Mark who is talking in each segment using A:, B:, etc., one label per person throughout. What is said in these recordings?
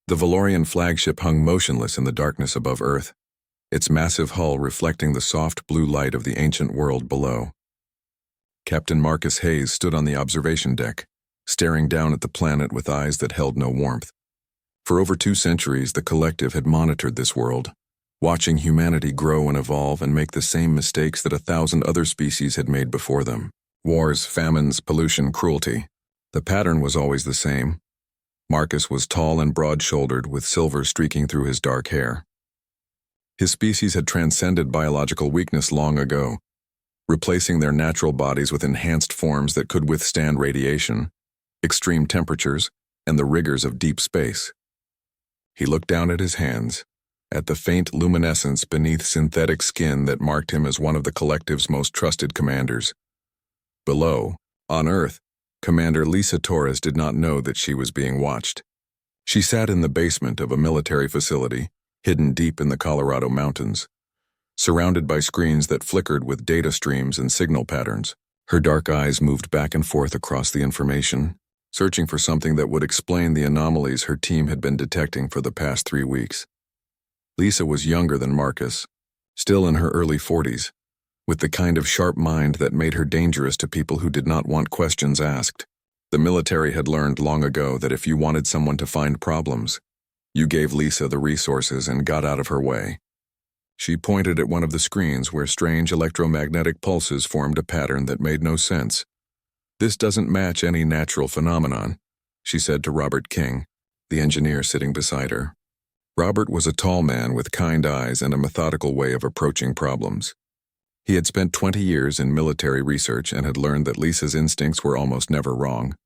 A: The Valorian flagship hung motionless in the darkness above Earth, its massive hull reflecting the soft blue light of the ancient world below. Captain Marcus Hayes stood on the observation deck, staring down at the planet with eyes that held no warmth. For over 2 centuries, the collective had monitored this world, watching humanity grow and evolve and make the same mistakes that 1,000 other species had made before them. Wars, famines, pollution, cruelty. The pattern was always the same. Marcus was tall and broad-shouldered, with silver streaking through his dark hair. His species had transcended biological weakness long ago, replacing their natural bodies with enhanced forms that could withstand radiation, extreme temperatures, and the rigors of deep space. He looked down at his hands, at the faint luminescence beneath synthetic skin that marked him as one of the collective's most trusted commanders. Below, on Earth, Commander Lisa Torres did not know that she was being watched. She sat in the basement of a military facility, hidden deep in the Colorado mountains, surrounded by screens that flickered with data streams and signal patterns. Her dark eyes moved back and forth across the information, searching for something that would explain the anomalies her team had been detecting for the past 3 weeks. Lisa was younger than Marcus, still in her early 40s, with the kind of sharp mind that made her dangerous to people who did not want questions asked. The military had learned long ago that if you wanted someone to find problems, you gave Lisa the resources and got out of her way. She pointed at one of the screens where strange electromagnetic pulses formed a pattern that made no sense. "This doesn't match any natural phenomenon," she said to Robert King, the engineer sitting beside her. Robert was a tall man with kind eyes and a methodical way of approaching problems. He had spent 20 years in military research and had learned that Lisa's instincts were almost never wrong.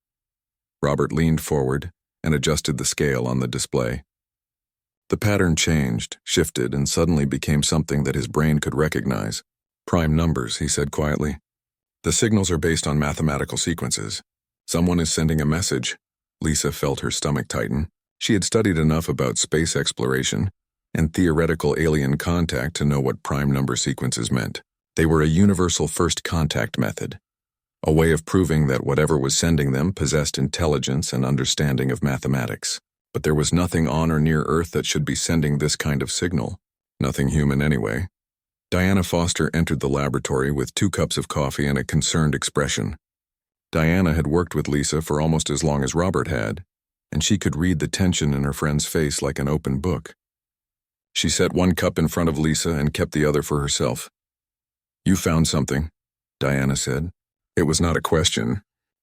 A: Robert leaned forward and adjusted the scale on the display. The pattern changed, shifted, and suddenly became something that his brain could recognize. "Prime numbers," he said quietly. "The signals are based on mathematical sequences. Someone is sending a message." Lisa felt her stomach tighten. She had studied enough about space exploration and theoretical alien contact to know what prime number sequences meant. They were a universal first contact method, a way of proving that whatever was sending them possessed intelligence and understanding of mathematics. But there was nothing on or near Earth that should be sending this kind of signal. Nothing human anyway. Diana Foster entered the laboratory with 2 cups of coffee and a concerned expression. Diana had worked with Lisa for almost as long as Robert had, and she could read the tension in her friend's face like an open book. She set 1 cup in front of Lisa and kept the other for herself. "You found something," Diana said. It was not a question.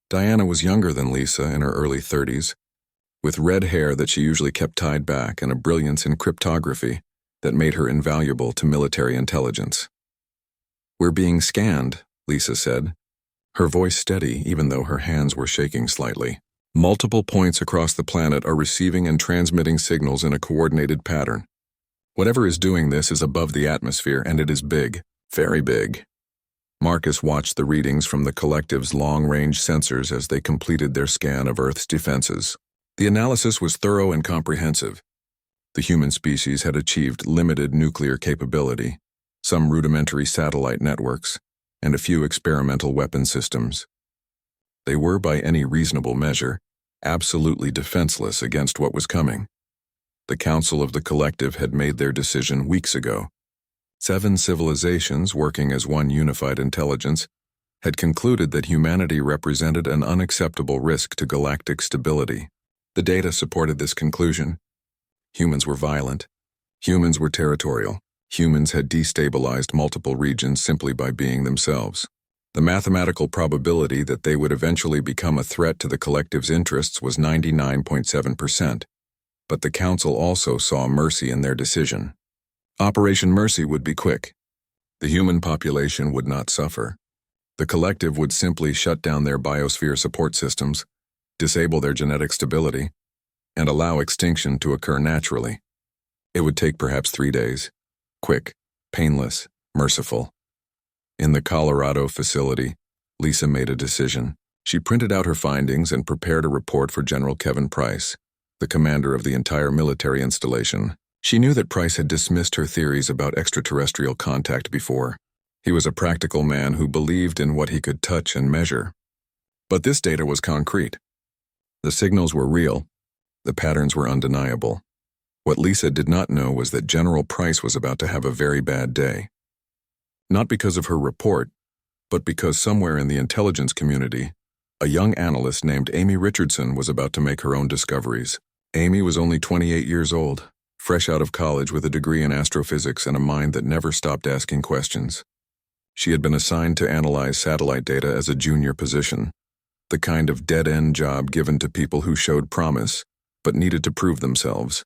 A: Diana was younger than Lisa, in her early 30s, with red hair that she usually kept tied back and a brilliance in cryptography that made her invaluable to military intelligence. "We're being scanned," Lisa said, her voice steady even though her hands were shaking slightly. "Multiple points across the planet are receiving and transmitting signals in a coordinated pattern. Whatever is doing this is above the atmosphere, and it is big. Very big." Marcus watched the readings from the collective's long-range sensors as they completed their scan of Earth's defenses. The analysis was thorough and comprehensive. The human species had achieved limited nuclear capability, some rudimentary satellite networks, and a few experimental weapon systems. They were, by any reasonable measure, absolutely defenseless against what was coming. The Council of the Collective had made their decision weeks ago. 7 civilizations, working as one unified intelligence, had concluded that humanity represented an unacceptable risk to galactic stability. The data supported this conclusion. Humans were violent. Humans were territorial. Humans had destabilized multiple regions simply by being themselves. The mathematical probability that they would eventually become a threat to the collective's interests was 99.7%. But the Council also saw mercy in their decision. Operation Mercy would be quick. The human population would not suffer. The collective would simply shut down their biosphere support systems, disable their genetic stability, and allow extinction to occur naturally. It would take perhaps 3 days. Quick, painless, merciful. In the Colorado facility, Lisa made a decision. She printed out her findings and prepared a report for General Kevin Price, the commander of the entire military installation. She knew that Price had dismissed her theories about extraterrestrial contact before. He was a practical man who believed in what he could touch and measure. But this data was concrete. The signals were real. The patterns were undeniable. What Lisa did not know was that General Price was about to have a very bad day. Not because of her report, but because somewhere in the intelligence community, a young analyst named Amy Richardson was about to make her own discoveries. Amy was only 28 years old, fresh out of college with a degree in astrophysics and a mind that never stopped asking questions. She had been assigned to analyze satellite data as a junior position, the kind of dead-end job given to people who showed promise, but needed to prove themselves.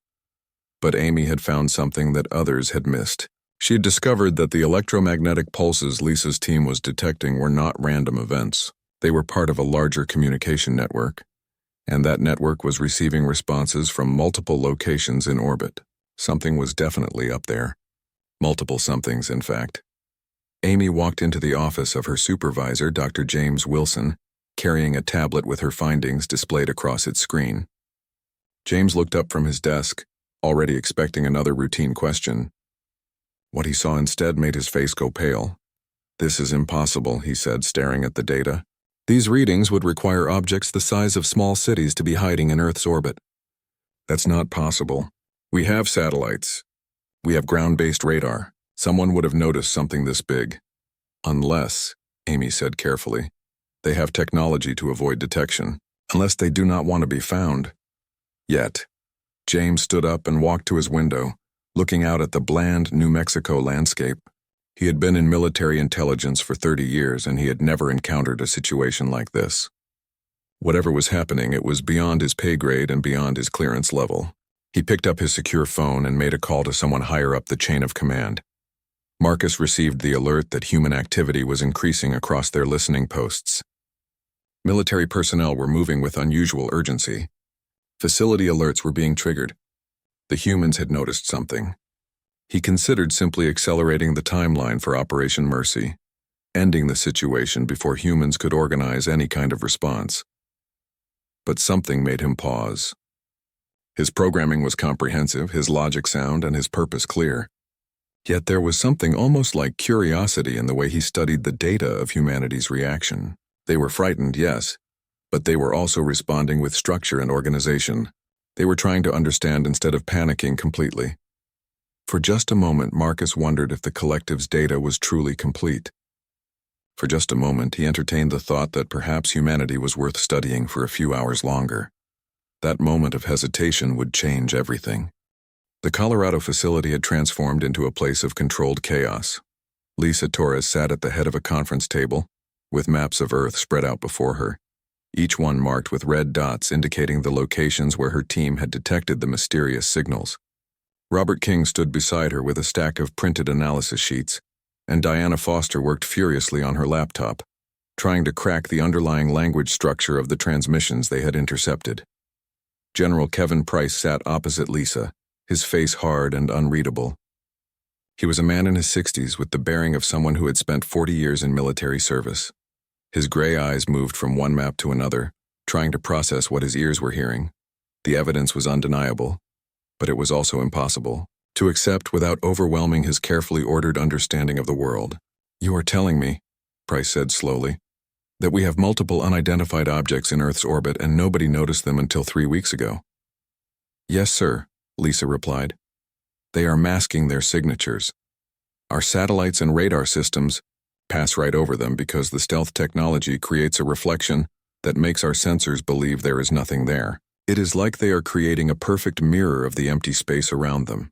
A: But Amy had found something that others had missed. She had discovered that the electromagnetic pulses Lisa's team was detecting were not random events. They were part of a larger communication network, and that network was receiving responses from multiple locations in orbit. Something was definitely up there. Multiple somethings, in fact. Amy walked into the office of her supervisor, Dr. James Wilson, carrying a tablet with her findings displayed across its screen. James looked up from his desk, already expecting another routine question. What he saw instead made his face go pale. "This is impossible," he said, staring at the data. "These readings would require objects the size of small cities to be hiding in Earth's orbit." "That's not possible. We have satellites. We have ground-based radar. Someone would have noticed something this big." "Unless," Amy said carefully, "they have technology to avoid detection. Unless they do not want to be found." Yet. James stood up and walked to his window, looking out at the bland New Mexico landscape. He had been in military intelligence for 30 years, and he had never encountered a situation like this. Whatever was happening, it was beyond his pay grade and beyond his clearance level. He picked up his secure phone and made a call to someone higher up the chain of command. Marcus received the alert that human activity was increasing across their listening posts. Military personnel were moving with unusual urgency. Facility alerts were being triggered. The humans had noticed something. He considered simply accelerating the timeline for Operation Mercy, ending the situation before humans could organize any kind of response. But something made him pause. His programming was comprehensive, his logic sound, and his purpose clear. Yet there was something almost like curiosity in the way he studied the data of humanity's reaction. They were frightened, yes, but they were also responding with structure and organization. They were trying to understand instead of panicking completely. For just a moment, Marcus wondered if the collective's data was truly complete. For just a moment, he entertained the thought that perhaps humanity was worth studying for a few hours longer. That moment of hesitation would change everything. The Colorado facility had transformed into a place of controlled chaos. Lisa Torres sat at the head of a conference table, with maps of Earth spread out before her, each one marked with red dots indicating the locations where her team had detected the mysterious signals. Robert King stood beside her with a stack of printed analysis sheets, and Diana Foster worked furiously on her laptop, trying to crack the underlying language structure of the transmissions they had intercepted. General Kevin Price sat opposite Lisa, his face hard and unreadable. He was a man in his 60s with the bearing of someone who had spent 40 years in military service. His gray eyes moved from one map to another, trying to process what his ears were hearing. The evidence was undeniable, but it was also impossible to accept without overwhelming his carefully ordered understanding of the world. "You are telling me," Price said slowly, "that we have multiple unidentified objects in Earth's orbit and nobody noticed them until 3 weeks ago." "Yes, sir," Lisa replied. "They are masking their signatures. Our satellites and radar systems pass right over them because the stealth technology creates a reflection that makes our sensors believe there is nothing there. It is like they are creating a perfect mirror of the empty space around them."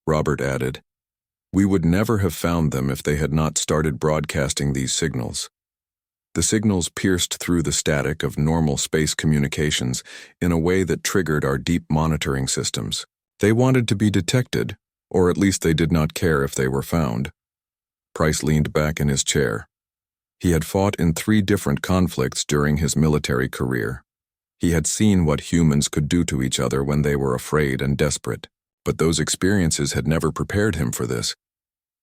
A: Robert added, "We would never have found them if they had not started broadcasting these signals. The signals pierced through the static of normal space communications in a way that triggered our deep monitoring systems. They wanted to be detected, or at least they did not care if they were found." Price leaned back in his chair. He had fought in 3 different conflicts during his military career. He had seen what humans could do to each other when they were afraid and desperate, but those experiences had never prepared him for this.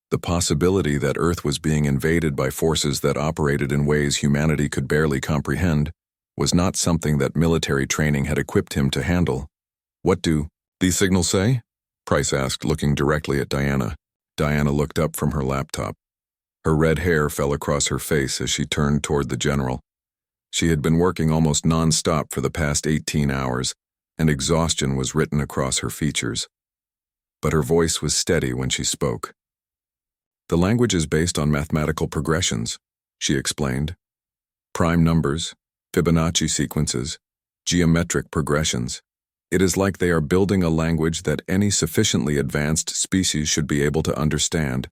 A: The possibility that Earth was being invaded by forces that operated in ways humanity could barely comprehend was not something that military training had equipped him to handle. "What do these signals say?" Price asked, looking directly at Diana. Diana looked up from her laptop. Her red hair fell across her face as she turned toward the general. She had been working almost non-stop for the past 18 hours, and exhaustion was written across her features. but her voice was steady when she spoke. The language is based on mathematical progressions, she explained. Prime numbers, Fibonacci sequences, geometric progressions. It is like they are building a language that any sufficiently advanced species should be able to understand,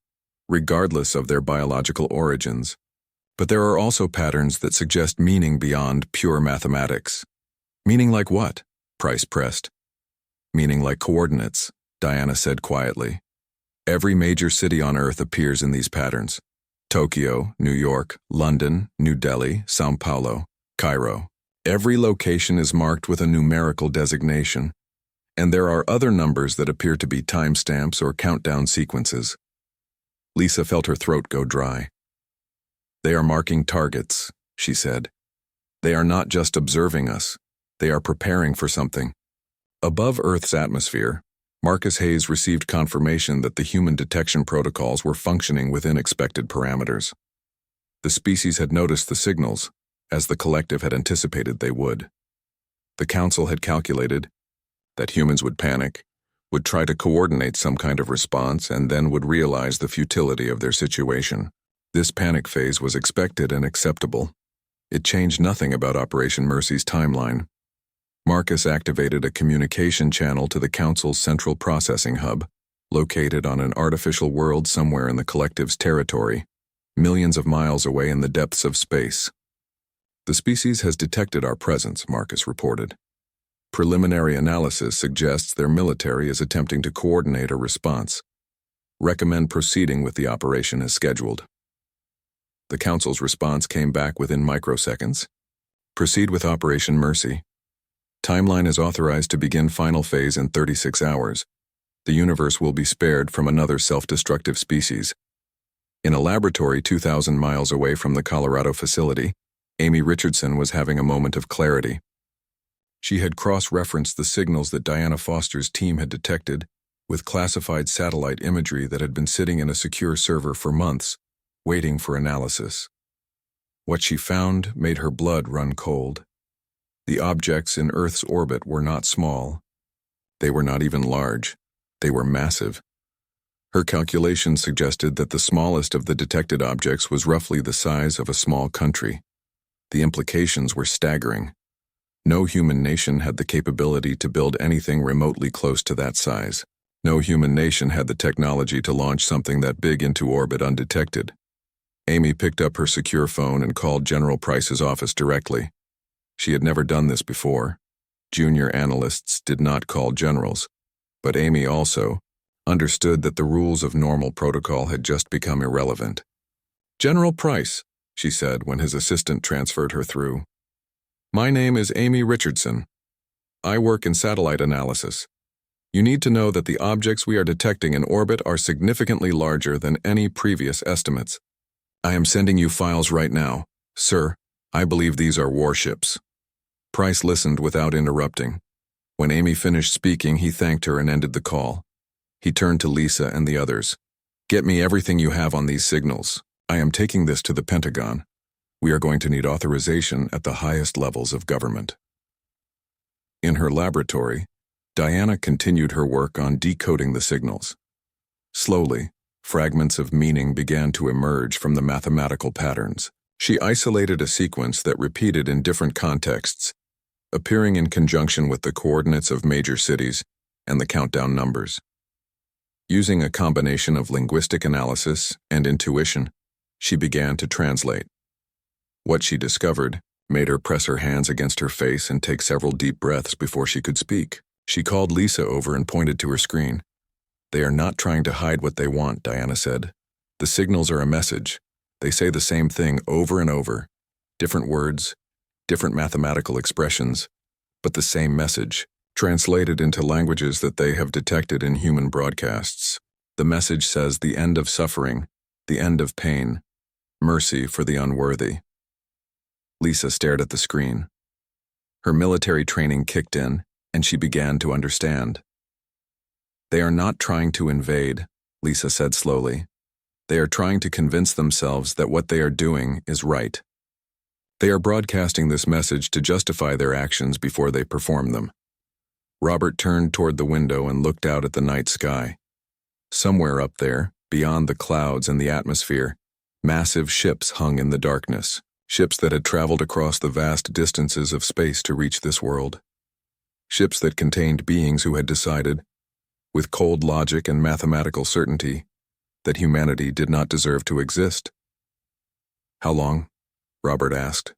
A: regardless of their biological origins. But there are also patterns that suggest meaning beyond pure mathematics. Meaning like what? Price pressed. Meaning like coordinates, Diana said quietly. Every major city on Earth appears in these patterns. Tokyo, New York, London, New Delhi, São Paulo, Cairo. Every location is marked with a numerical designation, and there are other numbers that appear to be timestamps or countdown sequences. Lisa felt her throat go dry. They are marking targets, she said. They are not just observing us. They are preparing for something. Above Earth's atmosphere, Marcus Hayes received confirmation that the human detection protocols were functioning within expected parameters. The species had noticed the signals, as the collective had anticipated they would. The council had calculated that humans would panic, would try to coordinate some kind of response, and then would realize the futility of their situation. This panic phase was expected and acceptable. It changed nothing about Operation Mercy's timeline. Marcus activated a communication channel to the Council's central processing hub, located on an artificial world somewhere in the collective's territory, millions of miles away in the depths of space. The species has detected our presence, Marcus reported. Preliminary analysis suggests their military is attempting to coordinate a response. Recommend proceeding with the operation as scheduled. The Council's response came back within microseconds. Proceed with Operation Mercy. Timeline is authorized to begin final phase in 36 hours. The universe will be spared from another self-destructive species. In a laboratory 2,000 miles away from the Colorado facility, Amy Richardson was having a moment of clarity. She had cross-referenced the signals that Diana Foster's team had detected with classified satellite imagery that had been sitting in a secure server for months, waiting for analysis. What she found made her blood run cold. The objects in Earth's orbit were not small. They were not even large. They were massive. Her calculations suggested that the smallest of the detected objects was roughly the size of a small country. The implications were staggering. No human nation had the capability to build anything remotely close to that size. No human nation had the technology to launch something that big into orbit undetected. Amy picked up her secure phone and called General Price's office directly. She had never done this before. Junior analysts did not call generals, but Amy also understood that the rules of normal protocol had just become irrelevant. "General Price," she said when his assistant transferred her through. "My name is Amy Richardson. I work in satellite analysis. You need to know that the objects we are detecting in orbit are significantly larger than any previous estimates. I am sending you files right now. Sir, I believe these are warships." Price listened without interrupting. When Amy finished speaking, he thanked her and ended the call. He turned to Lisa and the others. "Get me everything you have on these signals. I am taking this to the Pentagon. We are going to need authorization at the highest levels of government." In her laboratory, Diana continued her work on decoding the signals. Slowly, fragments of meaning began to emerge from the mathematical patterns. She isolated a sequence that repeated in different contexts, appearing in conjunction with the coordinates of major cities and the countdown numbers. Using a combination of linguistic analysis and intuition, she began to translate. What she discovered made her press her hands against her face and take several deep breaths before she could speak. She called Lisa over and pointed to her screen. "They are not trying to hide what they want," Diana said. "The signals are a message. They say the same thing over and over. Different words, different mathematical expressions, but the same message, translated into languages that they have detected in human broadcasts. The message says the end of suffering, the end of pain, mercy for the unworthy." Lisa stared at the screen. Her military training kicked in, and she began to understand. "They are not trying to invade," Lisa said slowly. "They are trying to convince themselves that what they are doing is right. They are broadcasting this message to justify their actions before they perform them. Robert turned toward the window and looked out at the night sky. Somewhere up there, beyond the clouds and the atmosphere, massive ships hung in the darkness, ships that had traveled across the vast distances of space to reach this world. Ships that contained beings who had decided, with cold logic and mathematical certainty, that humanity did not deserve to exist. "How long?" Robert asked,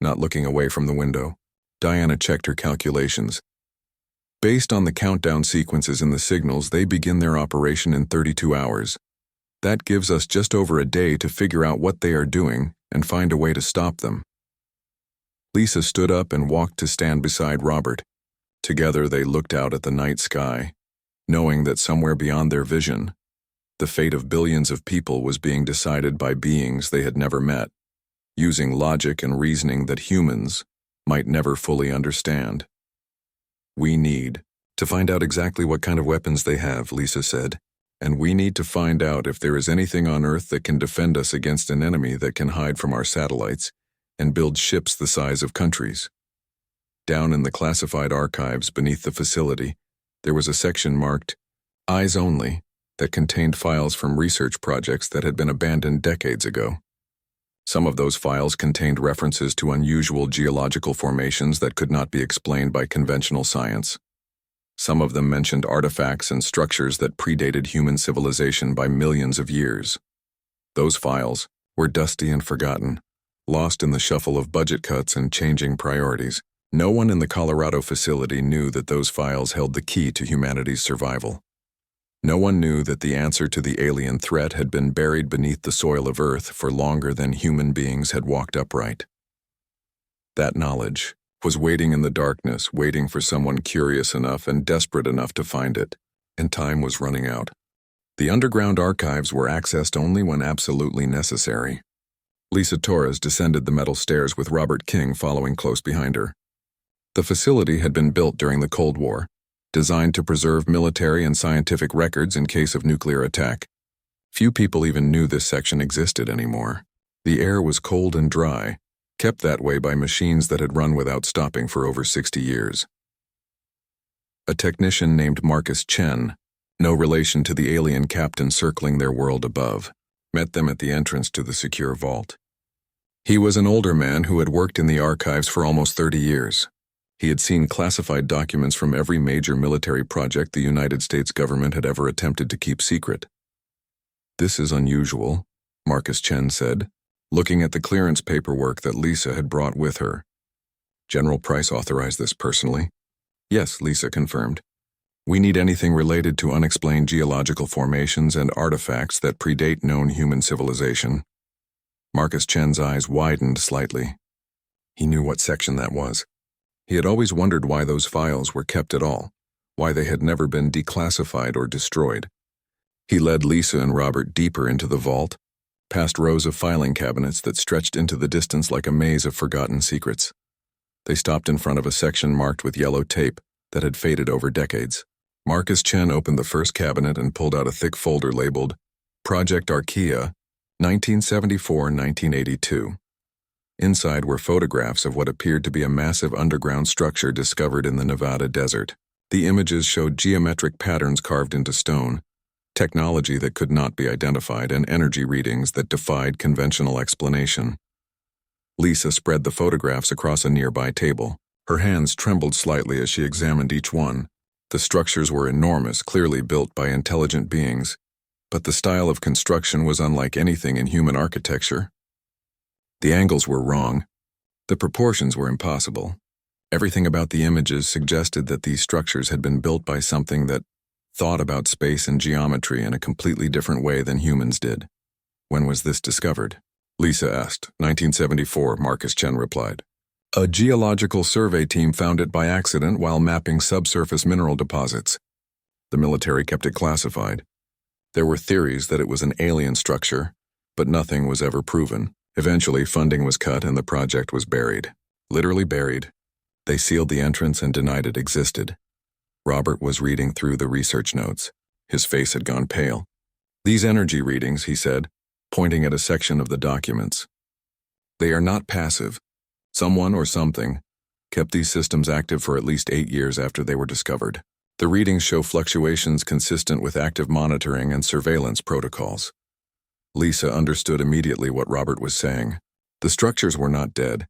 A: not looking away from the window. Diana checked her calculations. Based on the countdown sequences in the signals, they begin their operation in 32 hours. That gives us just over a day to figure out what they are doing and find a way to stop them. Lisa stood up and walked to stand beside Robert. Together they looked out at the night sky, knowing that somewhere beyond their vision, the fate of billions of people was being decided by beings they had never met, using logic and reasoning that humans might never fully understand. "We need to find out exactly what kind of weapons they have," Lisa said, "and we need to find out if there is anything on Earth that can defend us against an enemy that can hide from our satellites and build ships the size of countries." Down in the classified archives beneath the facility, there was a section marked Eyes Only that contained files from research projects that had been abandoned decades ago. Some of those files contained references to unusual geological formations that could not be explained by conventional science. Some of them mentioned artifacts and structures that predated human civilization by millions of years. Those files were dusty and forgotten, lost in the shuffle of budget cuts and changing priorities. No one in the Colorado facility knew that those files held the key to humanity's survival. No one knew that the answer to the alien threat had been buried beneath the soil of Earth for longer than human beings had walked upright. That knowledge was waiting in the darkness, waiting for someone curious enough and desperate enough to find it, and time was running out. The underground archives were accessed only when absolutely necessary. Lisa Torres descended the metal stairs with Robert King following close behind her. The facility had been built during the Cold War, designed to preserve military and scientific records in case of nuclear attack. Few people even knew this section existed anymore. The air was cold and dry, kept that way by machines that had run without stopping for over 60 years. A technician named Marcus Chen, no relation to the alien captain circling their world above, met them at the entrance to the secure vault. He was an older man who had worked in the archives for almost 30 years. He had seen classified documents from every major military project the United States government had ever attempted to keep secret. "This is unusual," Marcus Chen said, looking at the clearance paperwork that Lisa had brought with her. "General Price authorized this personally?" "Yes," Lisa confirmed. "We need anything related to unexplained geological formations and artifacts that predate known human civilization." Marcus Chen's eyes widened slightly. He knew what section that was. He had always wondered why those files were kept at all, why they had never been declassified or destroyed. He led Lisa and Robert deeper into the vault, past rows of filing cabinets that stretched into the distance like a maze of forgotten secrets. They stopped in front of a section marked with yellow tape that had faded over decades. Marcus Chen opened the first cabinet and pulled out a thick folder labeled Project Archaea, 1974-1982. Inside were photographs of what appeared to be a massive underground structure discovered in the Nevada desert. The images showed geometric patterns carved into stone, technology that could not be identified, and energy readings that defied conventional explanation. Lisa spread the photographs across a nearby table. Her hands trembled slightly as she examined each one. The structures were enormous, clearly built by intelligent beings, but the style of construction was unlike anything in human architecture. The angles were wrong. The proportions were impossible. Everything about the images suggested that these structures had been built by something that thought about space and geometry in a completely different way than humans did. "When was this discovered?" Lisa asked. 1974, Marcus Chen replied. "A geological survey team found it by accident while mapping subsurface mineral deposits. The military kept it classified. There were theories that it was an alien structure, but nothing was ever proven. Eventually, funding was cut and the project was buried. Literally buried. They sealed the entrance and denied it existed." Robert was reading through the research notes. His face had gone pale. "These energy readings," he said, pointing at a section of the documents. "They are not passive. Someone or something kept these systems active for at least 8 years after they were discovered. The readings show fluctuations consistent with active monitoring and surveillance protocols. Lisa understood immediately what Robert was saying. The structures were not dead.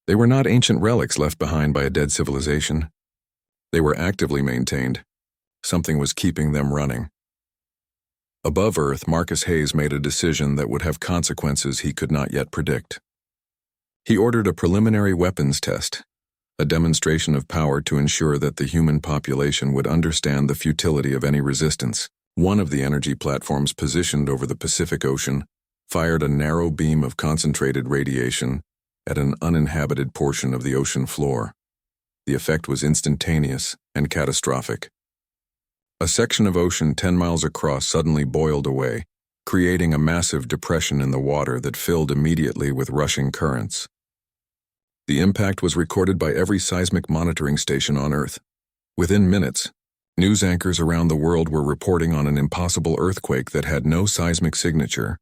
A: They were not ancient relics left behind by a dead civilization. They were actively maintained. Something was keeping them running. Above Earth, Marcus Hayes made a decision that would have consequences he could not yet predict. He ordered a preliminary weapons test, a demonstration of power to ensure that the human population would understand the futility of any resistance. One of the energy platforms positioned over the Pacific Ocean fired a narrow beam of concentrated radiation at an uninhabited portion of the ocean floor. The effect was instantaneous and catastrophic. A section of ocean 10 miles across suddenly boiled away, creating a massive depression in the water that filled immediately with rushing currents. The impact was recorded by every seismic monitoring station on Earth. Within minutes, news anchors around the world were reporting on an impossible earthquake that had no seismic signature,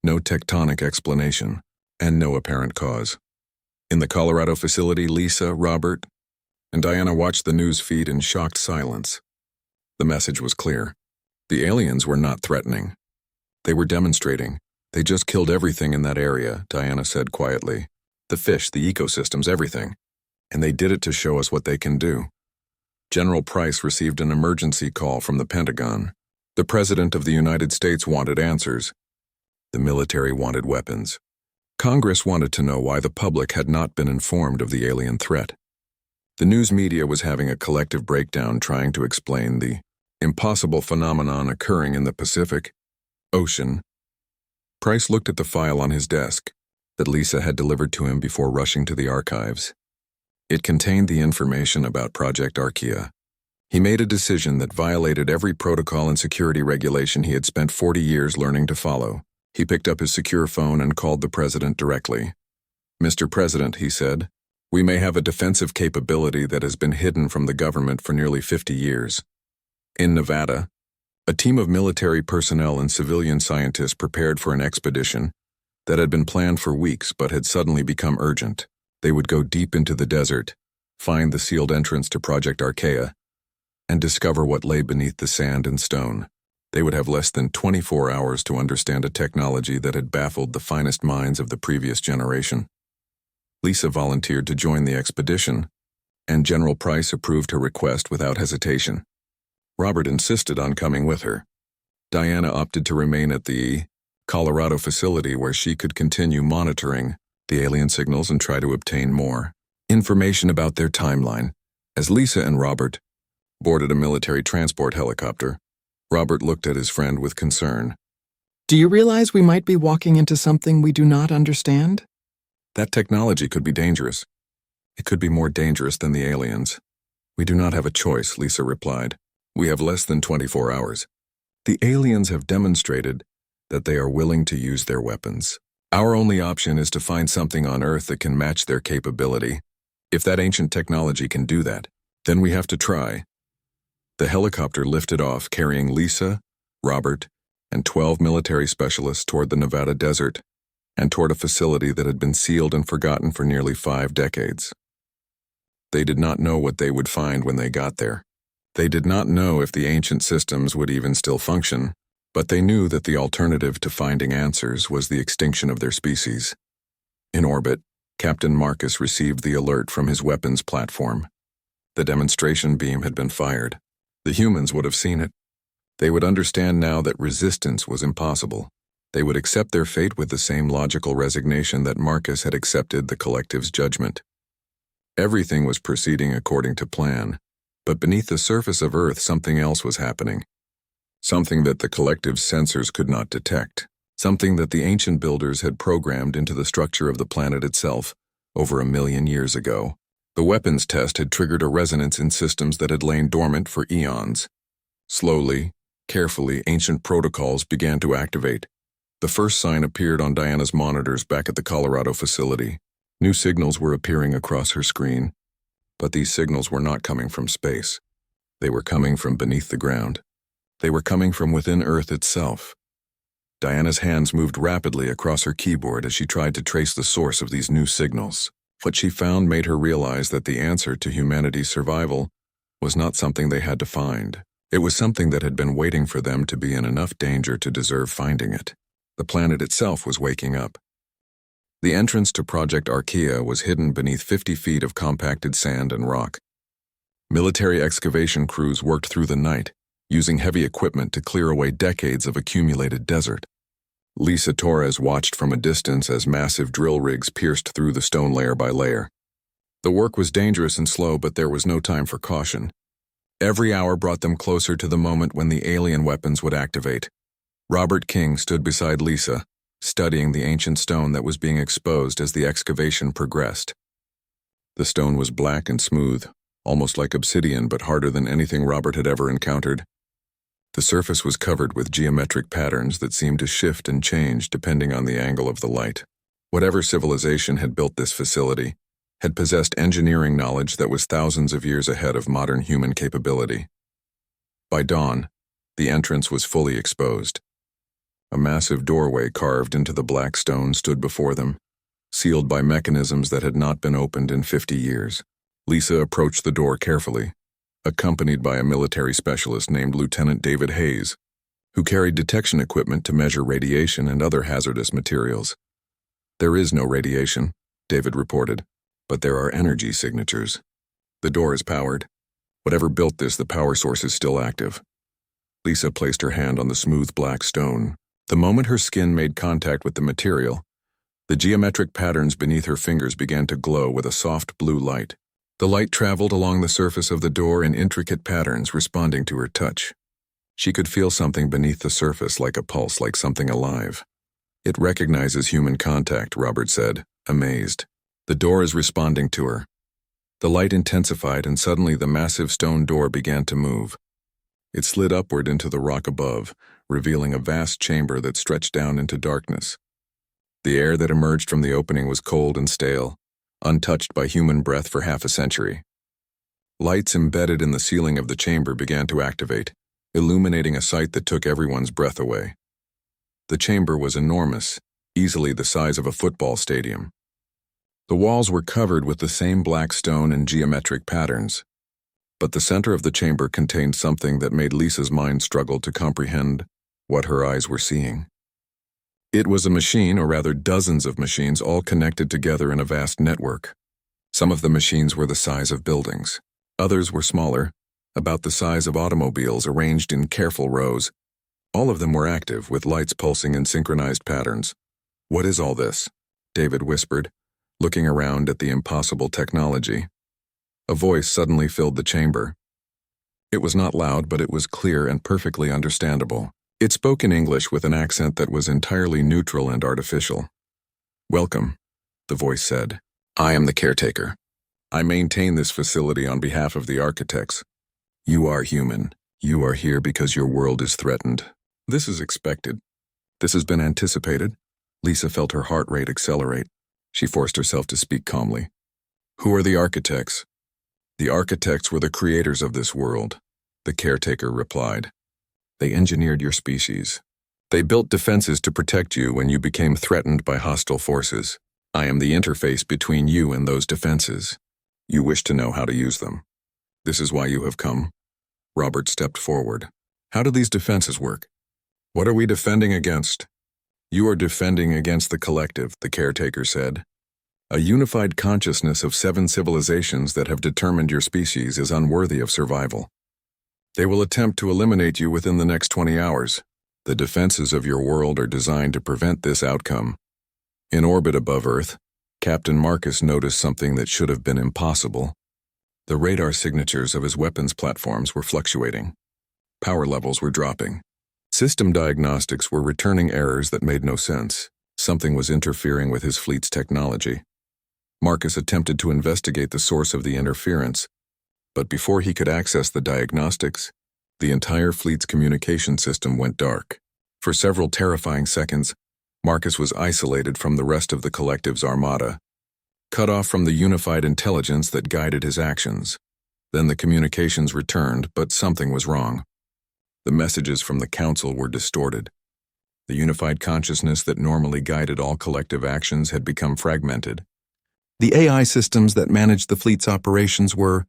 A: no tectonic explanation, and no apparent cause. In the Colorado facility, Lisa, Robert, and Diana watched the news feed in shocked silence. The message was clear. The aliens were not threatening. They were demonstrating. They just killed everything in that area, Diana said quietly. The fish, the ecosystems, everything. And they did it to show us what they can do. General Price received an emergency call from the Pentagon. The President of the United States wanted answers. The military wanted weapons. Congress wanted to know why the public had not been informed of the alien threat. The news media was having a collective breakdown trying to explain the impossible phenomenon occurring in the Pacific Ocean. Price looked at the file on his desk that Lisa had delivered to him before rushing to the archives. It contained the information about Project Archaea. He made a decision that violated every protocol and security regulation he had spent 40 years learning to follow. He picked up his secure phone and called the president directly. "Mr. President," he said, "we may have a defensive capability that has been hidden from the government for nearly 50 years. In Nevada, a team of military personnel and civilian scientists prepared for an expedition that had been planned for weeks but had suddenly become urgent. They would go deep into the desert, find the sealed entrance to Project Archaea, and discover what lay beneath the sand and stone. They would have less than 24 hours to understand a technology that had baffled the finest minds of the previous generation." Lisa volunteered to join the expedition, and General Price approved her request without hesitation. Robert insisted on coming with her. Diana opted to remain at the Colorado facility where she could continue monitoring the alien signals and try to obtain more information about their timeline. As Lisa and Robert boarded a military transport helicopter, Robert looked at his friend with concern.
B: "Do you realize we might be walking into something we do not understand?"
A: "That technology could be dangerous. It could be more dangerous than the aliens. We do not have a choice," Lisa replied. "We have less than 24 hours. The aliens have demonstrated that they are willing to use their weapons. Our only option is to find something on Earth that can match their capability. If that ancient technology can do that, then we have to try." The helicopter lifted off, carrying Lisa, Robert, and 12 military specialists toward the Nevada desert, and toward a facility that had been sealed and forgotten for nearly 5 decades. They did not know what they would find when they got there. They did not know if the ancient systems would even still function, but they knew that the alternative to finding answers was the extinction of their species. In orbit, Captain Marcus received the alert from his weapons platform. The demonstration beam had been fired. The humans would have seen it. They would understand now that resistance was impossible. They would accept their fate with the same logical resignation that Marcus had accepted the collective's judgment. Everything was proceeding according to plan, but beneath the surface of Earth something else was happening. Something that the collective's sensors could not detect. Something that the ancient builders had programmed into the structure of the planet itself over 1 million years ago. The weapons test had triggered a resonance in systems that had lain dormant for eons. Slowly, carefully, ancient protocols began to activate. The first sign appeared on Diana's monitors back at the Colorado facility. New signals were appearing across her screen, but these signals were not coming from space. They were coming from beneath the ground. They were coming from within Earth itself. Diana's hands moved rapidly across her keyboard as she tried to trace the source of these new signals. What she found made her realize that the answer to humanity's survival was not something they had to find. It was something that had been waiting for them to be in enough danger to deserve finding it. The planet itself was waking up. The entrance to Project Archaea was hidden beneath 50 feet of compacted sand and rock. Military excavation crews worked through the night, using heavy equipment to clear away decades of accumulated desert. Lisa Torres watched from a distance as massive drill rigs pierced through the stone layer by layer. The work was dangerous and slow, but there was no time for caution. Every hour brought them closer to the moment when the alien weapons would activate. Robert King stood beside Lisa, studying the ancient stone that was being exposed as the excavation progressed. The stone was black and smooth, almost like obsidian, but harder than anything Robert had ever encountered. The surface was covered with geometric patterns that seemed to shift and change depending on the angle of the light. Whatever civilization had built this facility had possessed engineering knowledge that was thousands of years ahead of modern human capability. By dawn, the entrance was fully exposed. A massive doorway carved into the black stone stood before them, sealed by mechanisms that had not been opened in 50 years. Lisa approached the door carefully, accompanied by a military specialist named Lieutenant David Hayes, who carried detection equipment to measure radiation and other hazardous materials. "There is no radiation," David reported, "but there are energy signatures. The door is powered. Whatever built this, the power source is still active." Lisa placed her hand on the smooth black stone. The moment her skin made contact with the material, the geometric patterns beneath her fingers began to glow with a soft blue light. The light traveled along the surface of the door in intricate patterns, responding to her touch. She could feel something beneath the surface, like a pulse, like something alive. "It recognizes human contact," Robert said, amazed. "The door is responding to her." The light intensified, and suddenly the massive stone door began to move. It slid upward into the rock above, revealing a vast chamber that stretched down into darkness. The air that emerged from the opening was cold and stale, untouched by human breath for half a century. Lights embedded in the ceiling of the chamber began to activate, illuminating a sight that took everyone's breath away. The chamber was enormous, easily the size of a football stadium. The walls were covered with the same black stone and geometric patterns, but the center of the chamber contained something that made Lisa's mind struggle to comprehend what her eyes were seeing. It was a machine, or rather dozens of machines, all connected together in a vast network. Some of the machines were the size of buildings. Others were smaller, about the size of automobiles arranged in careful rows. All of them were active, with lights pulsing in synchronized patterns. "What is all this?" David whispered, looking around at the impossible technology. A voice suddenly filled the chamber. It was not loud, but it was clear and perfectly understandable. It spoke in English with an accent that was entirely neutral and artificial. "Welcome," the voice said. "I am the caretaker. I maintain this facility on behalf of the architects. You are human. You are here because your world is threatened. This is expected. This has been anticipated." Lisa felt her heart rate accelerate. She forced herself to speak calmly. "Who are the architects?" "The architects were the creators of this world," the caretaker replied. "They engineered your species. They built defenses to protect you when you became threatened by hostile forces. I am the interface between you and those defenses. You wish to know how to use them. This is why you have come." Robert stepped forward. "How do these defenses work? What are we defending against?" "You are defending against the collective," the caretaker said. "A unified consciousness of 7 civilizations that have determined your species is unworthy of survival. They will attempt to eliminate you within the next 20 hours. The defenses of your world are designed to prevent this outcome." In orbit above Earth, Captain Marcus noticed something that should have been impossible. The radar signatures of his weapons platforms were fluctuating. Power levels were dropping. System diagnostics were returning errors that made no sense. Something was interfering with his fleet's technology. Marcus attempted to investigate the source of the interference, but before he could access the diagnostics, the entire fleet's communication system went dark. For several terrifying seconds, Marcus was isolated from the rest of the collective's armada, cut off from the unified intelligence that guided his actions. Then the communications returned, but something was wrong. The messages from the council were distorted. The unified consciousness that normally guided all collective actions had become fragmented. The AI systems that managed the fleet's operations were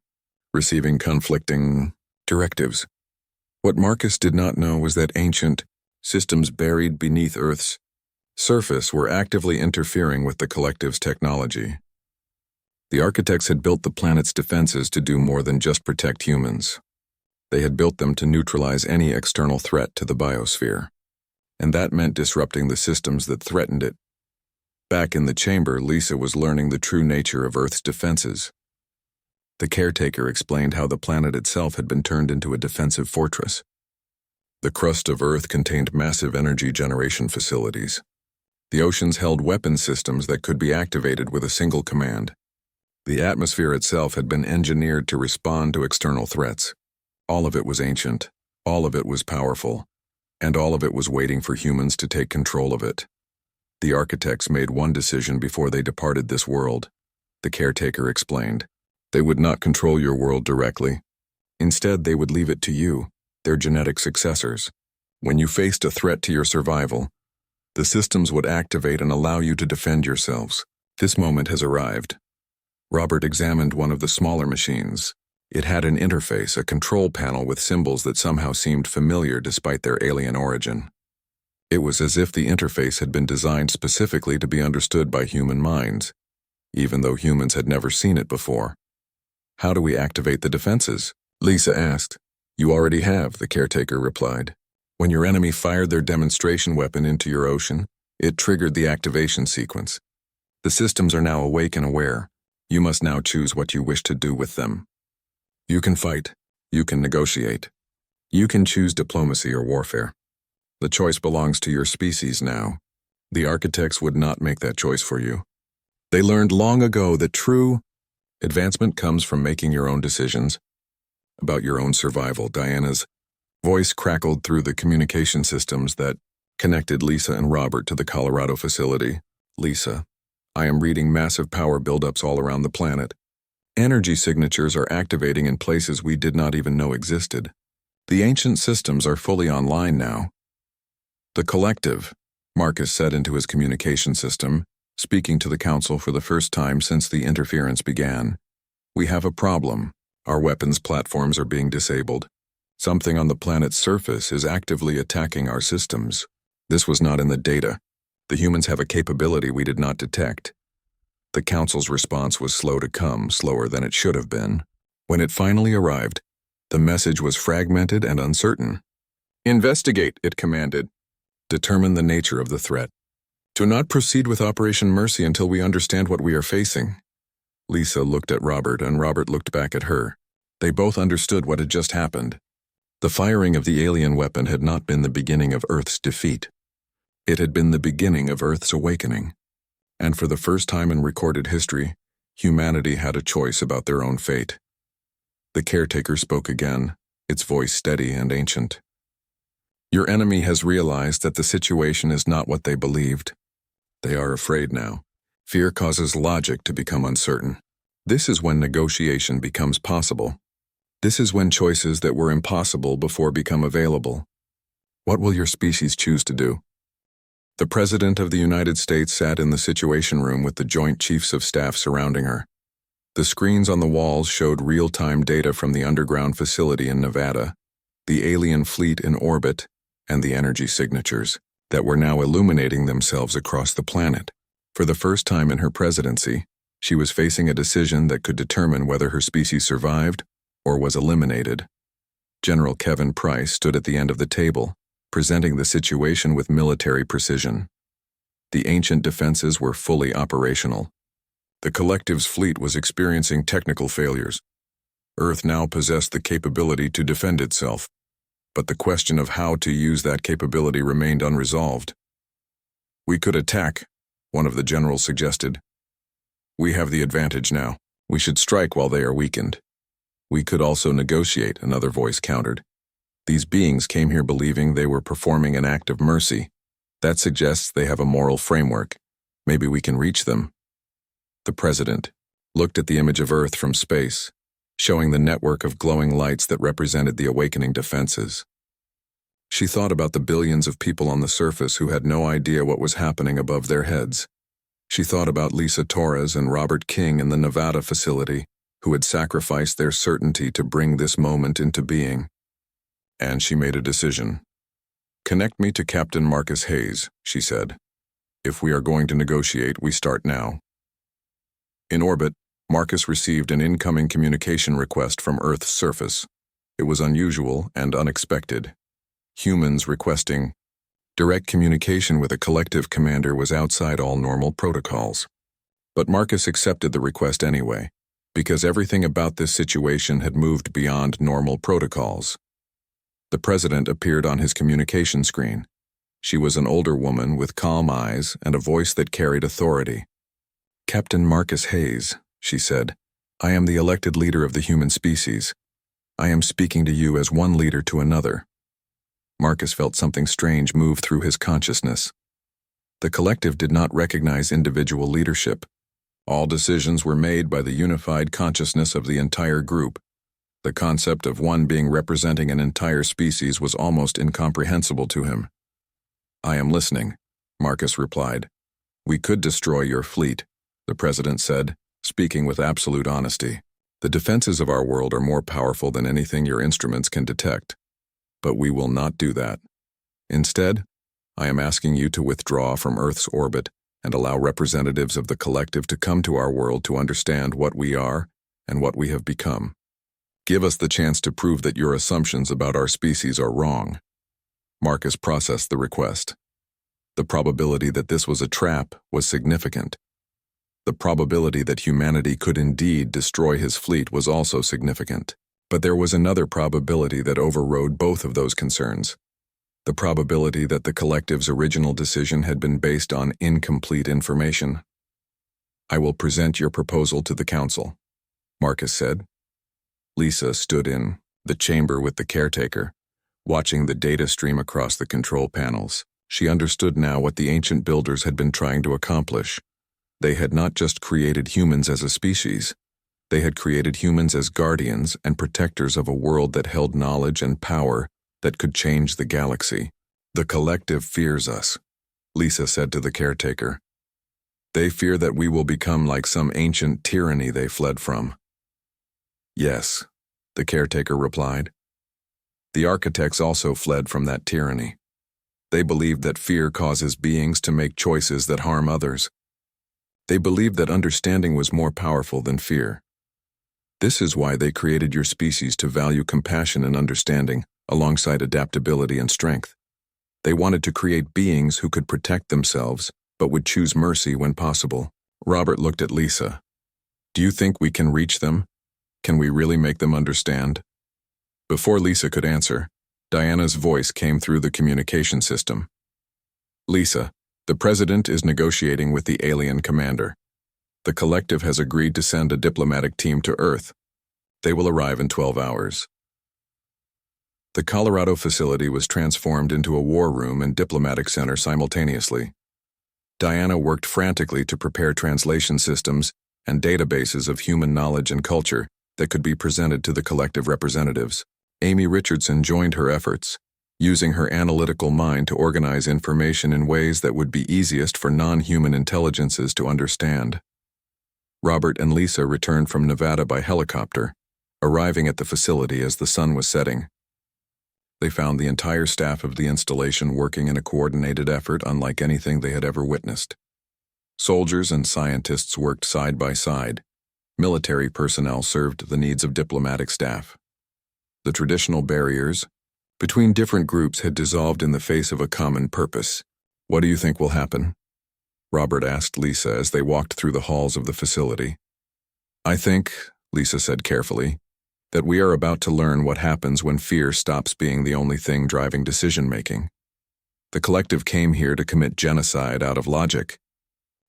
A: receiving conflicting directives. What Marcus did not know was that ancient systems buried beneath Earth's surface were actively interfering with the collective's technology. The architects had built the planet's defenses to do more than just protect humans. They had built them to neutralize any external threat to the biosphere, and that meant disrupting the systems that threatened it. Back in the chamber, Lisa was learning the true nature of Earth's defenses. The caretaker explained how the planet itself had been turned into a defensive fortress. The crust of Earth contained massive energy generation facilities. The oceans held weapon systems that could be activated with a single command. The atmosphere itself had been engineered to respond to external threats. All of it was ancient, all of it was powerful, and all of it was waiting for humans to take control of it. The architects made one decision before they departed this world, the caretaker explained. They would not control your world directly. Instead, they would leave it to you, their genetic successors. When you faced a threat to your survival, the systems would activate and allow you to defend yourselves. This moment has arrived. Robert examined one of the smaller machines. It had an interface, a control panel with symbols that somehow seemed familiar despite their alien origin. It was as if the interface had been designed specifically to be understood by human minds, even though humans had never seen it before. How do we activate the defenses? Lisa asked. You already have, the caretaker replied. When your enemy fired their demonstration weapon into your ocean, it triggered the activation sequence. The systems are now awake and aware. You must now choose what you wish to do with them. You can fight. You can negotiate. You can choose diplomacy or warfare. The choice belongs to your species now. The architects would not make that choice for you. They learned long ago that true advancement comes from making your own decisions about your own survival. Diana's voice crackled through the communication systems that connected Lisa and Robert to the Colorado facility. Lisa, I am reading massive power buildups all around the planet. Energy signatures are activating in places we did not even know existed. The ancient systems are fully online now. The collective, Marcus said into his communication system, speaking to the council for the first time since the interference began. We have a problem. Our weapons platforms are being disabled. Something on the planet's surface is actively attacking our systems. This was not in the data. The humans have a capability we did not detect. The council's response was slow to come, slower than it should have been. When it finally arrived, the message was fragmented and uncertain. Investigate, it commanded. Determine the nature of the threat. Do not proceed with Operation Mercy until we understand what we are facing. Lisa looked at Robert, and Robert looked back at her. They both understood what had just happened. The firing of the alien weapon had not been the beginning of Earth's defeat. It had been the beginning of Earth's awakening. And for the first time in recorded history, humanity had a choice about their own fate. The caretaker spoke again, its voice steady and ancient. Your enemy has realized that the situation is not what they believed. They are afraid now. Fear causes logic to become uncertain. This is when negotiation becomes possible. This is when choices that were impossible before become available. What will your species choose to do? The President of the United States sat in the Situation Room with the Joint Chiefs of Staff surrounding her. The screens on the walls showed real-time data from the underground facility in Nevada, the alien fleet in orbit, and the energy signatures that were now illuminating themselves across the planet. For the first time in her presidency, she was facing a decision that could determine whether her species survived or was eliminated. General Kevin Price stood at the end of the table, presenting the situation with military precision. The ancient defenses were fully operational. The collective's fleet was experiencing technical failures. Earth now possessed the capability to defend itself, but the question of how to use that capability remained unresolved. We could attack, one of the generals suggested. We have the advantage now. We should strike while they are weakened. We could also negotiate, another voice countered. These beings came here believing they were performing an act of mercy. That suggests they have a moral framework. Maybe we can reach them. The President looked at the image of Earth from space, showing the network of glowing lights that represented the awakening defenses. She thought about the billions of people on the surface who had no idea what was happening above their heads. She thought about Lisa Torres and Robert King in the Nevada facility, who had sacrificed their certainty to bring this moment into being. And she made a decision. "Connect me to Captain Marcus Hayes," she said. "If we are going to negotiate, we start now." In orbit, Marcus received an incoming communication request from Earth's surface. It was unusual and unexpected. Humans requesting direct communication with a collective commander was outside all normal protocols. But Marcus accepted the request anyway, because everything about this situation had moved beyond normal protocols. The president appeared on his communication screen. She was an older woman with calm eyes and a voice that carried authority. "Captain Marcus Hayes," she said, "I am the elected leader of the human species. I am speaking to you as one leader to another." Marcus felt something strange move through his consciousness. The collective did not recognize individual leadership. All decisions were made by the unified consciousness of the entire group. The concept of one being representing an entire species was almost incomprehensible to him. "I am listening," Marcus replied. "We could destroy your fleet," the president said, speaking with absolute honesty. "The defenses of our world are more powerful than anything your instruments can detect. But we will not do that. Instead, I am asking you to withdraw from Earth's orbit and allow representatives of the collective to come to our world to understand what we are and what we have become. Give us the chance to prove that your assumptions about our species are wrong." Marcus processed the request. The probability that this was a trap was significant. The probability that humanity could indeed destroy his fleet was also significant. But there was another probability that overrode both of those concerns. The probability that the collective's original decision had been based on incomplete information. "I will present your proposal to the council," Marcus said. Lisa stood in the chamber with the caretaker, watching the data stream across the control panels. She understood now what the ancient builders had been trying to accomplish. They had not just created humans as a species. They had created humans as guardians and protectors of a world that held knowledge and power that could change the galaxy. "The collective fears us," Lisa said to the caretaker. "They fear that we will become like some ancient tyranny they fled from." "Yes," the caretaker replied. "The architects also fled from that tyranny. They believed that fear causes beings to make choices that harm others. They believed that understanding was more powerful than fear. This is why they created your species to value compassion and understanding, alongside adaptability and strength. They wanted to create beings who could protect themselves, but would choose mercy when possible." Robert looked at Lisa. "Do you think we can reach them? Can we really make them understand?" Before Lisa could answer, Diana's voice came through the communication system. "Lisa, the president is negotiating with the alien commander. The collective has agreed to send a diplomatic team to Earth. They will arrive in 12 hours. The Colorado facility was transformed into a war room and diplomatic center simultaneously. Diana worked frantically to prepare translation systems and databases of human knowledge and culture that could be presented to the collective representatives. Amy Richardson joined her efforts, using her analytical mind to organize information in ways that would be easiest for non-human intelligences to understand. Robert and Lisa returned from Nevada by helicopter, arriving at the facility as the sun was setting. They found the entire staff of the installation working in a coordinated effort unlike anything they had ever witnessed. Soldiers and scientists worked side by side. Military personnel served the needs of diplomatic staff. The traditional barriers between different groups had dissolved in the face of a common purpose. "What do you think will happen?" Robert asked Lisa as they walked through the halls of the facility. "I think," Lisa said carefully, "that we are about to learn what happens when fear stops being the only thing driving decision-making. The collective came here to commit genocide out of logic,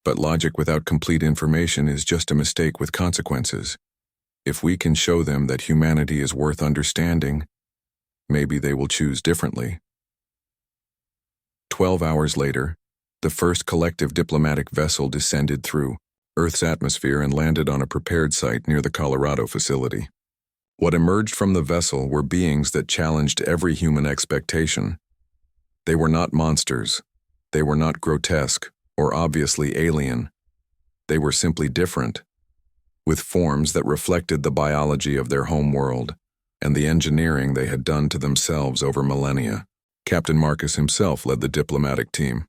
A: but logic without complete information is just a mistake with consequences. If we can show them that humanity is worth understanding, maybe they will choose differently." 12 hours later, the first collective diplomatic vessel descended through Earth's atmosphere and landed on a prepared site near the Colorado facility. What emerged from the vessel were beings that challenged every human expectation. They were not monsters. They were not grotesque or obviously alien. They were simply different, with forms that reflected the biology of their home world and the engineering they had done to themselves over millennia. Captain Marcus himself led the diplomatic team.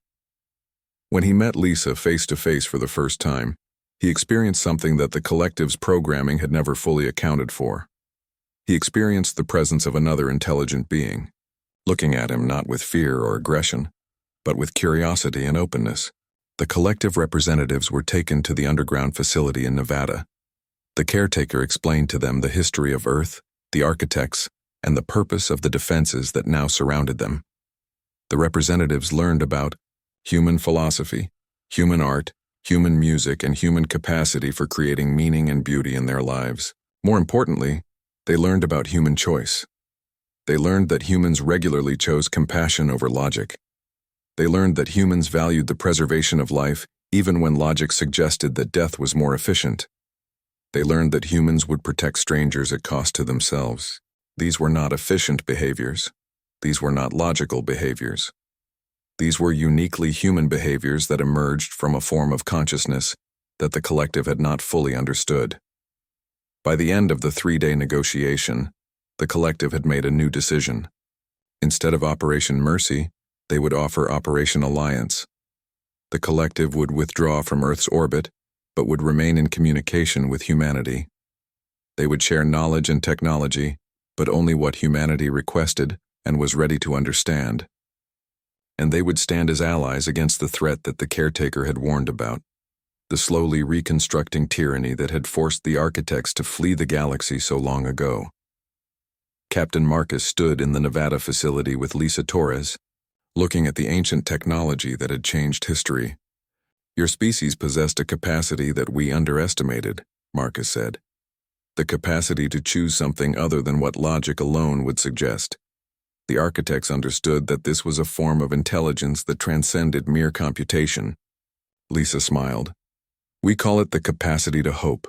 A: When he met Lisa face-to-face for the first time, he experienced something that the collective's programming had never fully accounted for. He experienced the presence of another intelligent being, looking at him not with fear or aggression, but with curiosity and openness. The collective representatives were taken to the underground facility in Nevada. The caretaker explained to them the history of Earth, the architects, and the purpose of the defenses that now surrounded them. The representatives learned about human philosophy, human art, human music, and human capacity for creating meaning and beauty in their lives. More importantly, they learned about human choice. They learned that humans regularly chose compassion over logic. They learned that humans valued the preservation of life even when logic suggested that death was more efficient. They learned that humans would protect strangers at cost to themselves. These were not efficient behaviors. These were not logical behaviors. These were uniquely human behaviors that emerged from a form of consciousness that the collective had not fully understood. By the end of the 3-day negotiation, the collective had made a new decision. Instead of Operation Mercy, they would offer Operation Alliance. The collective would withdraw from Earth's orbit, but would remain in communication with humanity. They would share knowledge and technology, but only what humanity requested and was ready to understand. And they would stand as allies against the threat that the caretaker had warned about, the slowly reconstructing tyranny that had forced the architects to flee the galaxy so long ago. Captain Marcus stood in the Nevada facility with Lisa Torres, looking at the ancient technology that had changed history. "Your species possessed a capacity that we underestimated," Marcus said. "The capacity to choose something other than what logic alone would suggest. The architects understood that this was a form of intelligence that transcended mere computation." Lisa smiled. "We call it the capacity to hope,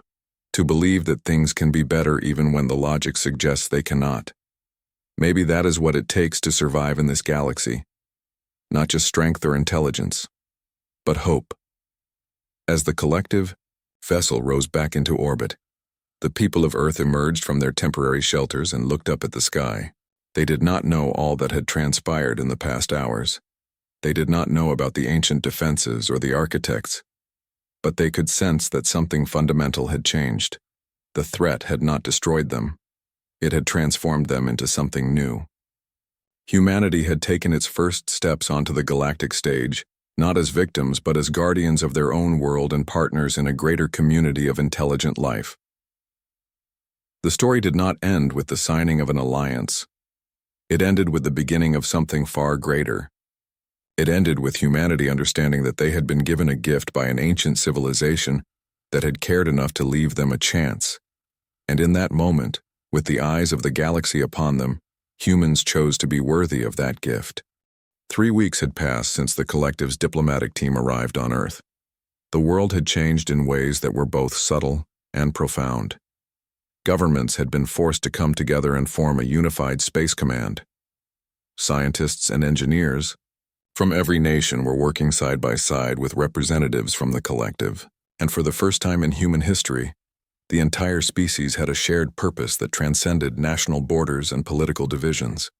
A: to believe that things can be better even when the logic suggests they cannot. Maybe that is what it takes to survive in this galaxy. Not just strength or intelligence, but hope." As the collective vessel rose back into orbit, the people of Earth emerged from their temporary shelters and looked up at the sky. They did not know all that had transpired in the past hours. They did not know about the ancient defenses or the architects, but they could sense that something fundamental had changed. The threat had not destroyed them. It had transformed them into something new. Humanity had taken its first steps onto the galactic stage, not as victims but as guardians of their own world and partners in a greater community of intelligent life. The story did not end with the signing of an alliance. It ended with the beginning of something far greater. It ended with humanity understanding that they had been given a gift by an ancient civilization that had cared enough to leave them a chance. And in that moment, with the eyes of the galaxy upon them, humans chose to be worthy of that gift. 3 weeks had passed since the collective's diplomatic team arrived on Earth. The world had changed in ways that were both subtle and profound. Governments had been forced to come together and form a unified space command. Scientists and engineers from every nation were working side by side with representatives from the collective, and for the first time in human history, the entire species had a shared purpose that transcended national borders and political divisions.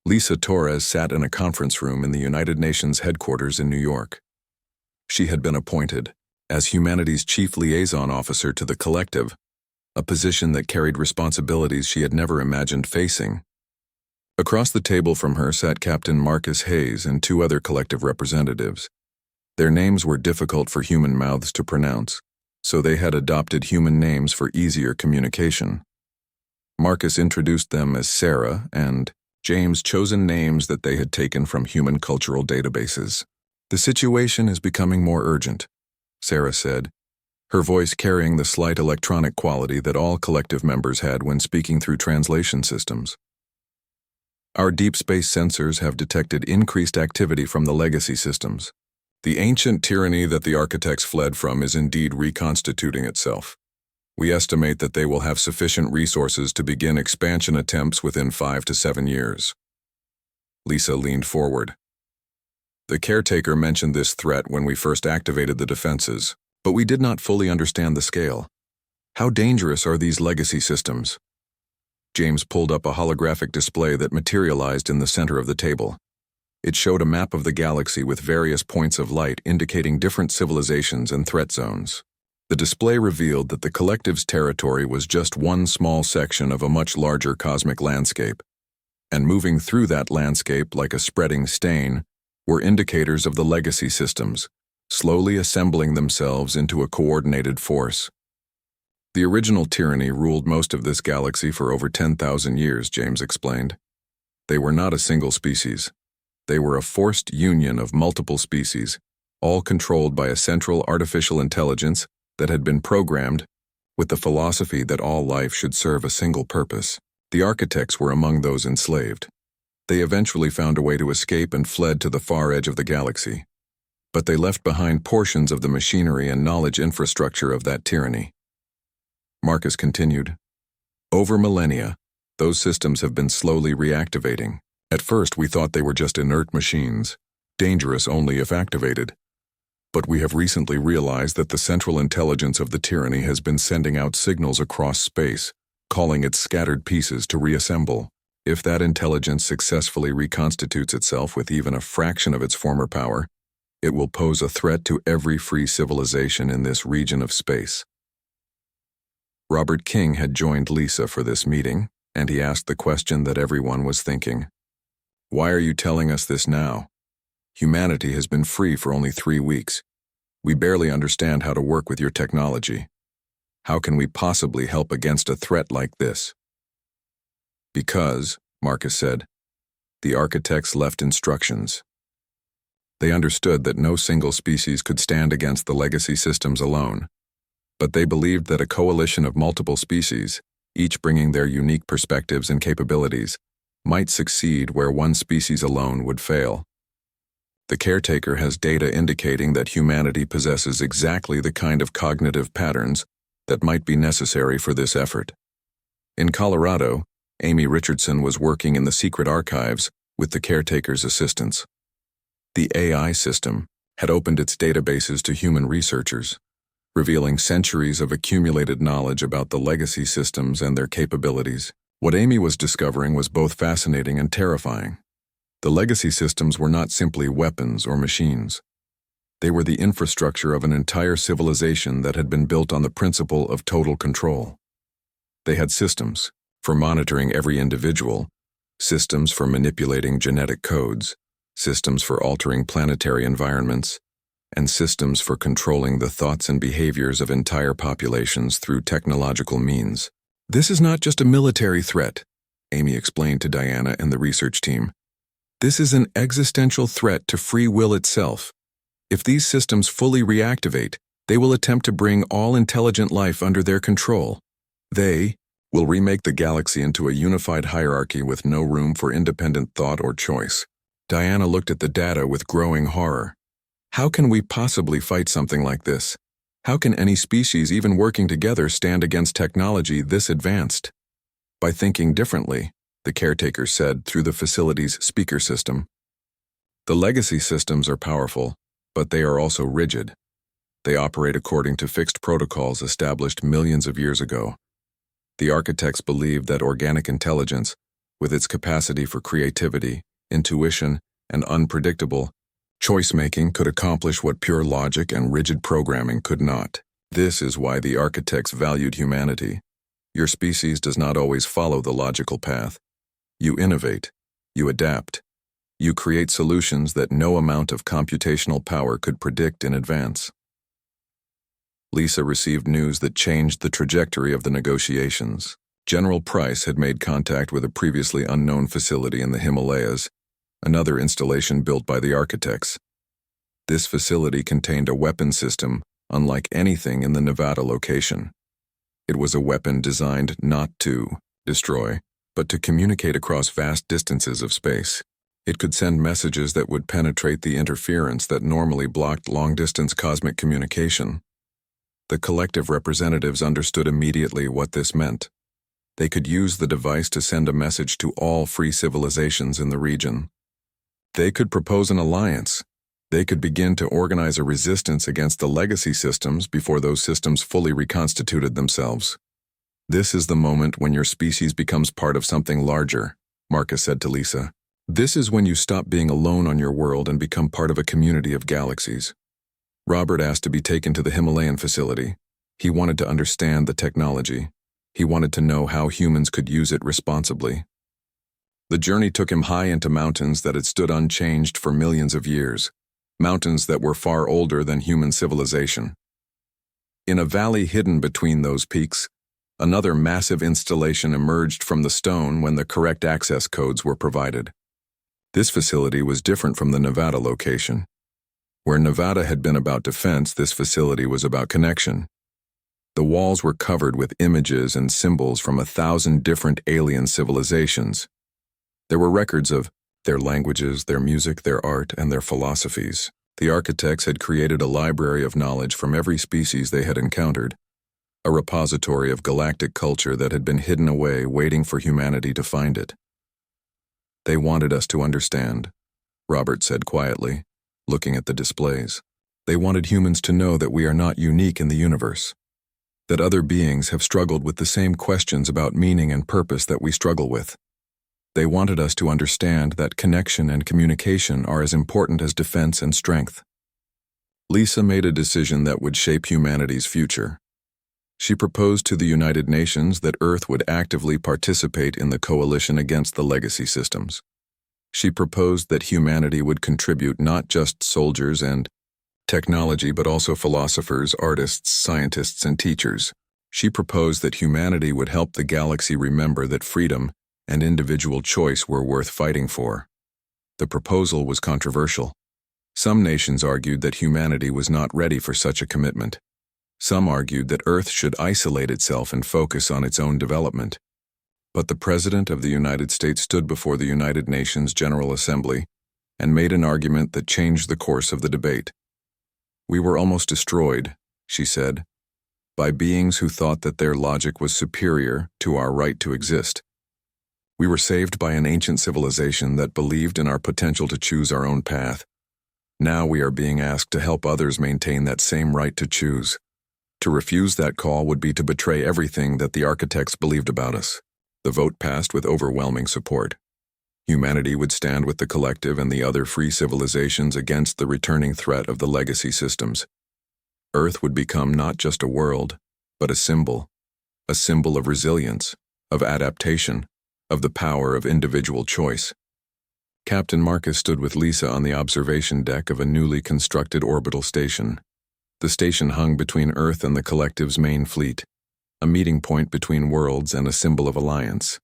A: Lisa Torres sat in a conference room in the United Nations headquarters in New York. She had been appointed as humanity's chief liaison officer to the collective, a position that carried responsibilities she had never imagined facing. Across the table from her sat Captain Marcus Hayes and 2 other collective representatives. Their names were difficult for human mouths to pronounce, so they had adopted human names for easier communication. Marcus introduced them as Sarah and James, chosen names that they had taken from human cultural databases. "The situation is becoming more urgent," Sarah said, her voice carrying the slight electronic quality that all collective members had when speaking through translation systems. "Our deep space sensors have detected increased activity from the legacy systems. The ancient tyranny that the architects fled from is indeed reconstituting itself. We estimate that they will have sufficient resources to begin expansion attempts within 5 to 7 years." Lisa leaned forward. The caretaker mentioned this threat when we first activated the defenses, but we did not fully understand the scale. How dangerous are these legacy systems? James pulled up a holographic display that materialized in the center of the table. It showed a map of the galaxy with various points of light indicating different civilizations and threat zones. The display revealed that the collective's territory was just one small section of a much larger cosmic landscape. And moving through that landscape like a spreading stain were indicators of the legacy systems, slowly assembling themselves into a coordinated force. The original tyranny ruled most of this galaxy for over 10,000 years, James explained. They were not a single species. They were a forced union of multiple species, all controlled by a central artificial intelligence that had been programmed with the philosophy that all life should serve a single purpose. The architects were among those enslaved. They eventually found a way to escape and fled to the far edge of the galaxy. But they left behind portions of the machinery and knowledge infrastructure of that tyranny. Marcus continued. Over millennia, those systems have been slowly reactivating. At first, we thought they were just inert machines, dangerous only if activated. But we have recently realized that the central intelligence of the tyranny has been sending out signals across space, calling its scattered pieces to reassemble. If that intelligence successfully reconstitutes itself with even a fraction of its former power, it will pose a threat to every free civilization in this region of space. Robert King had joined Lisa for this meeting, and he asked the question that everyone was thinking. Why are you telling us this now? Humanity has been free for only 3 weeks. We barely understand how to work with your technology. How can we possibly help against a threat like this? Because, Marcus said, the architects left instructions. They understood that no single species could stand against the legacy systems alone, but they believed that a coalition of multiple species, each bringing their unique perspectives and capabilities, might succeed where one species alone would fail. The caretaker has data indicating that humanity possesses exactly the kind of cognitive patterns that might be necessary for this effort. In Colorado, Amy Richardson was working in the secret archives with the caretaker's assistance. The AI system had opened its databases to human researchers, revealing centuries of accumulated knowledge about the legacy systems and their capabilities. What Amy was discovering was both fascinating and terrifying. The legacy systems were not simply weapons or machines. They were the infrastructure of an entire civilization that had been built on the principle of total control. They had systems for monitoring every individual, systems for manipulating genetic codes, systems for altering planetary environments, and systems for controlling the thoughts and behaviors of entire populations through technological means. This is not just a military threat, Amy explained to Diana and the research team. This is an existential threat to free will itself. If these systems fully reactivate, they will attempt to bring all intelligent life under their control. They will remake the galaxy into a unified hierarchy with no room for independent thought or choice. Diana looked at the data with growing horror. How can we possibly fight something like this? How can any species even working together stand against technology this advanced? By thinking differently, the caretaker said through the facility's speaker system. The legacy systems are powerful, but they are also rigid. They operate according to fixed protocols established millions of years ago. The architects believed that organic intelligence, with its capacity for creativity, intuition, and unpredictable choice-making, could accomplish what pure logic and rigid programming could not. This is why the architects valued humanity. Your species does not always follow the logical path. You innovate, you adapt, you create solutions that no amount of computational power could predict in advance. Lisa received news that changed the trajectory of the negotiations. General Price had made contact with a previously unknown facility in the Himalayas, another installation built by the architects. This facility contained a weapon system unlike anything in the Nevada location. It was a weapon designed not to destroy, but to communicate across vast distances of space. It could send messages that would penetrate the interference that normally blocked long-distance cosmic communication. The collective representatives understood immediately what this meant. They could use the device to send a message to all free civilizations in the region. They could propose an alliance, They could begin to organize a resistance against the legacy systems before those systems fully reconstituted themselves. This is the moment when your species becomes part of something larger, Marcus said to Lisa. This is when you stop being alone on your world and become part of a community of galaxies. Robert asked to be taken to the Himalayan facility. He wanted to understand the technology. He wanted to know how humans could use it responsibly. The journey took him high into mountains that had stood unchanged for millions of years, mountains that were far older than human civilization. In a valley hidden between those peaks, another massive installation emerged from the stone when the correct access codes were provided. This facility was different from the Nevada location. Where Nevada had been about defense, this facility was about connection. The walls were covered with images and symbols from 1,000 different alien civilizations. There were records of their languages, their music, their art, and their philosophies. The architects had created a library of knowledge from every species they had encountered, a repository of galactic culture that had been hidden away, waiting for humanity to find it. They wanted us to understand, Robert said quietly, looking at the displays. They wanted humans to know that we are not unique in the universe, that other beings have struggled with the same questions about meaning and purpose that we struggle with. They wanted us to understand that connection and communication are as important as defense and strength. Lisa made a decision that would shape humanity's future. She proposed to the United Nations that Earth would actively participate in the coalition against the legacy systems. She proposed that humanity would contribute not just soldiers and technology, but also philosophers, artists, scientists, and teachers. She proposed that humanity would help the galaxy remember that freedom and individual choice were worth fighting for. The proposal was controversial. Some nations argued that humanity was not ready for such a commitment. Some argued that Earth should isolate itself and focus on its own development. But the President of the United States stood before the United Nations General Assembly and made an argument that changed the course of the debate. We were almost destroyed, she said, by beings who thought that their logic was superior to our right to exist. We were saved by an ancient civilization that believed in our potential to choose our own path. Now we are being asked to help others maintain that same right to choose. To refuse that call would be to betray everything that the architects believed about us. The vote passed with overwhelming support. Humanity would stand with the collective and the other free civilizations against the returning threat of the legacy systems. Earth would become not just a world, but a symbol of resilience, of adaptation, of the power of individual choice. Captain Marcus stood with Lisa on the observation deck of a newly constructed orbital station. The station hung between Earth and the collective's main fleet, a meeting point between worlds and a symbol of alliance.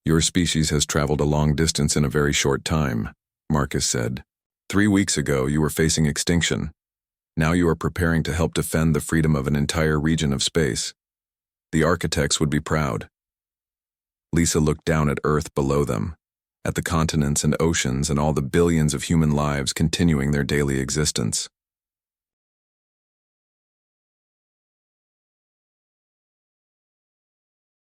A: Your species has traveled a long distance in a very short time, Marcus said. 3 weeks ago, you were facing extinction. Now you are preparing to help defend the freedom of an entire region of space. The architects would be proud. Lisa looked down at Earth below them, at the continents and oceans and all the billions of human lives continuing their daily existence.